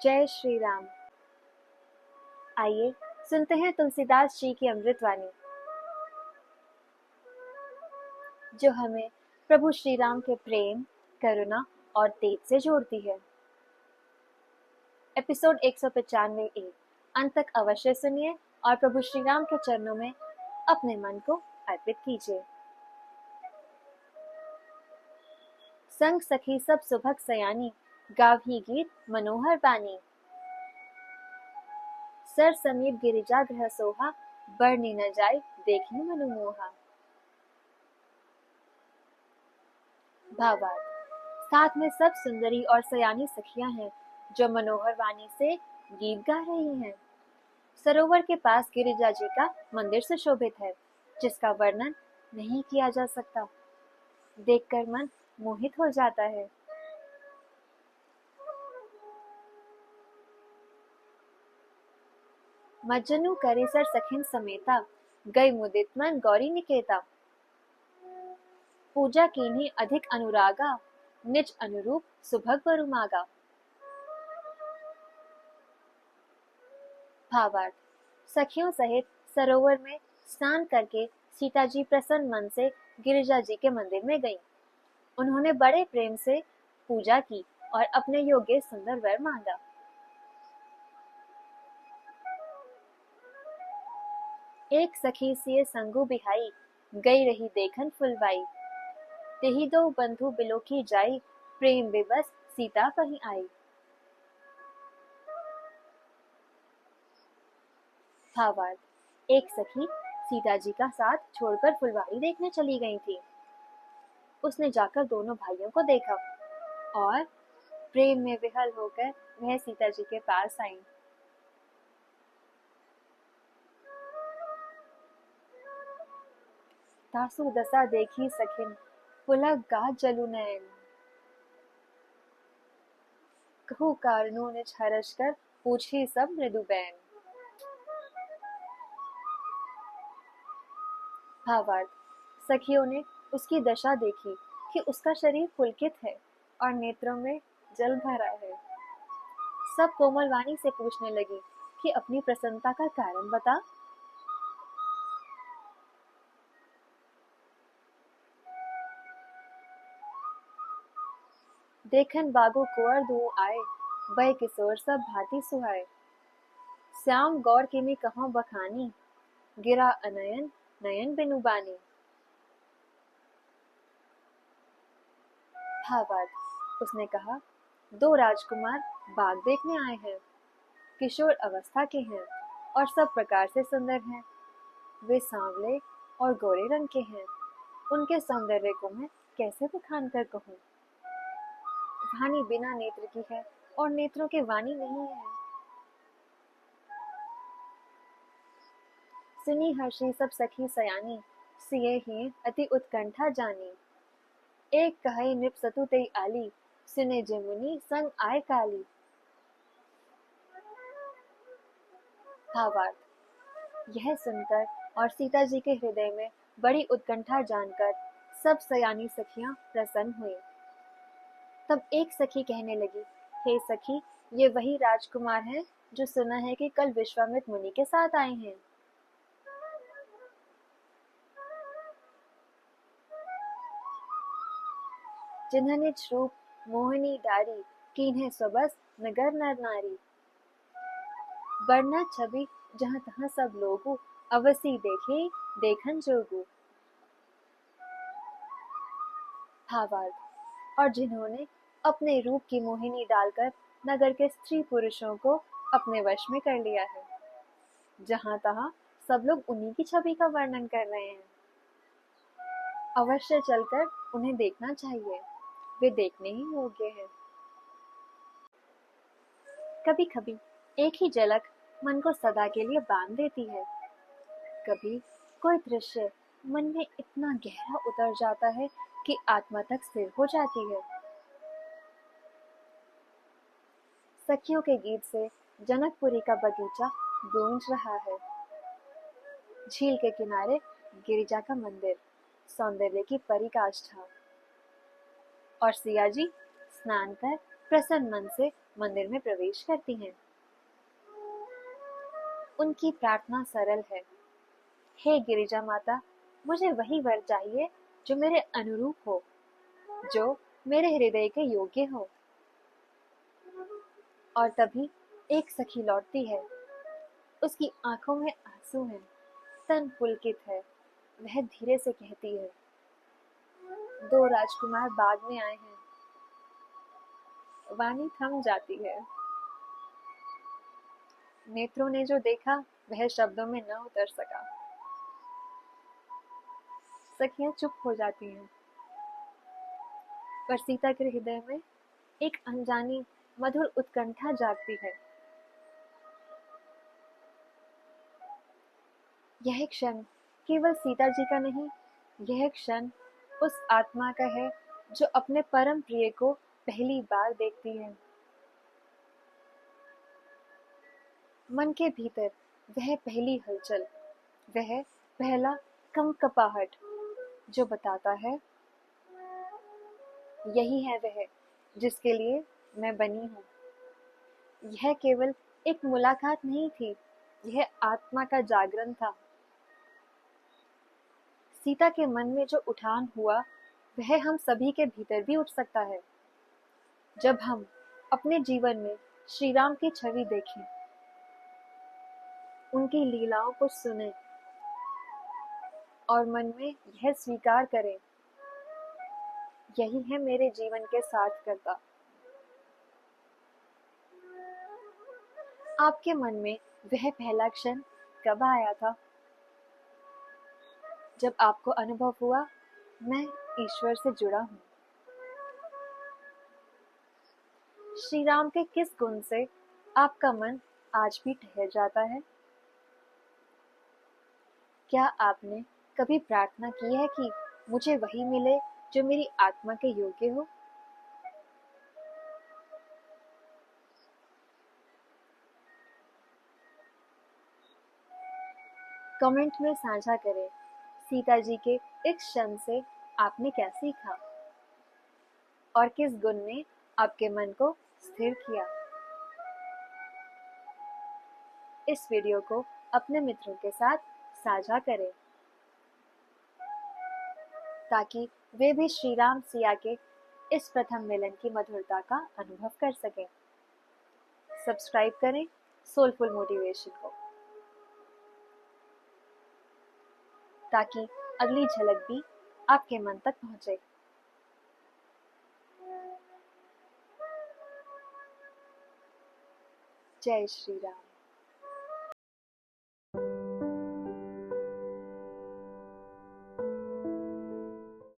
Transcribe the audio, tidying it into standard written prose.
जय श्री राम। आइए सुनते हैं तुलसीदास जी की अमृतवाणी, जो हमें प्रभु श्री राम के प्रेम, करुणा और तेज से जोड़ती है। एपिसोड 195 अंत तक अवश्य सुनिए और प्रभु श्री राम के चरणों में अपने मन को अर्पित कीजिए। संग सखी सब सुभग सयानी, गावही गीत मनोहर बानी। सर समीप गिरिजा गृह सोहा, बरनी न जाय देखी मनु मोहा। भावार्थ, साथ में सब सुंदरी और सयानी सखियां हैं जो मनोहर वाणी से गीत गा रही हैं। सरोवर के पास गिरिजा जी का मंदिर सुशोभित है, जिसका वर्णन नहीं किया जा सकता। देखकर मन मोहित हो जाता है। मज्जनु करे सर सखिन समेता, गई मुदित मन गौरी निकेता। पूजा कीन्ही अधिक अनुरागा, निज अनुरूप सुभग वरु मागा। भावार्थ, सखियों सहित सरोवर में स्नान करके सीता जी प्रसन्न मन से गिरिजा जी के मंदिर में गईं। उन्होंने बड़े प्रेम से पूजा की और अपने योग्य सुंदर वर मांगा। एक सखी सिए संगु बिहाई, गई रही देखन फुलवाई। तेहि दो बंधु बिलो की जाई, प्रेम विवश सीता कहीं आई। भावार्थ, एक सखी सीता जी का साथ छोड़कर फुलवारी देखने चली गई थी। उसने जाकर दोनों भाइयों को देखा और प्रेम में विहल होकर वह सीता जी के पास आई। तासु दशा देखी सखिन, पुलक गात जलु नयन। कहु कारणों निज हरष कर, पूछी सब मृदु बैन। भावार्थ, सखियों ने उसकी दशा देखी कि उसका शरीर पुलकित है और नेत्रों में जल भरा है। सब कोमल वाणी से पूछने लगी कि अपनी प्रसन्नता का कारण बता। देखन बागो कुंवर दो आए, बह किशोर सब भांति सुहाए। श्याम गौर किमी कहो बखानी, गिरा अनयन नयन बिनु बानी। भावार्थ, उसने कहा, दो राजकुमार बाग देखने आए हैं। किशोर अवस्था के हैं और सब प्रकार से सुंदर हैं। वे सांवले और गोरे रंग के हैं। उनके सौंदर्य को मैं कैसे बखान कर कहूँ। वाणी बिना नेत्र की है और नेत्रों के वाणी नहीं है। सुनी हर्षी सब सखी सयानी, सिए ही अति उत्कंठा जानी। एक कहे नृप सतु तेई आली, सुने जे मुनि संग आय काली। भावार्थ, यह सुनकर और सीता जी के हृदय में बड़ी उत्कंठा जानकर सब सयानी सखियां प्रसन्न हुई। तब एक सखी कहने लगी, हे सखी, ये वही राजकुमार हैं जो सुना है कि कल विश्वामित्र मुनि के साथ आए हैं। जिन्होंने रूप मोहिनी डारी, कीन्हे स्वबस नगर नर नारी। बरना छवि जहाँ तहाँ सब लोगु, अवसी देखे देखन जोगु। भावार्थ, और जिन्होंने अपने रूप की मोहिनी डालकर नगर के स्त्री पुरुषों को अपने वश में कर लिया है। जहाँ तहाँ सब लोग उन्हीं की छवि का वर्णन कर रहे हैं। अवश्य चलकर उन्हें देखना चाहिए, वे देखने ही योग्य है। कभी कभी एक ही झलक मन को सदा के लिए बांध देती है। कभी कोई दृश्य मन में इतना गहरा उतर जाता है कि आत्मा तक स्थिर हो जाती है। सखियों के गीत से जनकपुरी का बगीचा गूंज रहा है। झील के किनारे गिरिजा का मंदिर, सौंदर्य की पराकाष्ठा। और सिया जी स्नान कर प्रसन्न मन से मंदिर में प्रवेश करती हैं। उनकी प्रार्थना सरल है, हे गिरिजा माता, मुझे वही वर चाहिए जो मेरे अनुरूप हो, जो मेरे हृदय के योग्य हो। और तभी एक सखी लौटती है। उसकी आंखों में आंसू हैं, तन पुलकित है। वह धीरे से कहती है, दो राजकुमार बाग में आए हैं। वाणी थम जाती है। नेत्रों ने जो देखा वह शब्दों में न उतर सका। सखियां चुप हो जाती हैं। पर सीता के हृदय में एक अनजानी मधुर उत्कंठा जागती है। यह क्षण केवल सीता जी का नहीं, यह क्षण उस आत्मा का है जो अपने परम प्रिय को पहली बार देखती है। मन के भीतर वह पहली हलचल, वह पहला कंपकपाहट जो बताता है, यही है वह जिसके लिए मैं बनी हूँ। यह केवल एक मुलाकात नहीं थी, यह आत्मा का जागरण था। सीता के मन में जो उठान हुआ वह हम सभी के भीतर भी उठ सकता है। जब हम अपने जीवन में श्री राम की छवि देखें, उनकी लीलाओं को सुनें और मन में यह स्वीकार करें, यही है मेरे जीवन के सार्थकता। आपके मन में वह पहला क्षण कब आया था जब आपको अनुभव हुआ, मैं ईश्वर से जुड़ा हूँ? श्री राम के किस गुण से आपका मन आज भी ठहर जाता है? क्या आपने कभी प्रार्थना की है कि मुझे वही मिले जो मेरी आत्मा के योग्य हो? कमेंट में साझा करें, सीता जी के इस क्षण से आपने क्या सीखा और किस गुण ने आपके मन को स्थिर किया। इस वीडियो को अपने मित्रों के साथ साझा करें ताकि वे भी श्री राम सिया के इस प्रथम मिलन की मधुरता का अनुभव कर सकें। सब्सक्राइब करें सोलफुल मोटिवेशन को ताकि अगली झलक भी आपके मन तक पहुंचे। जय श्री राम।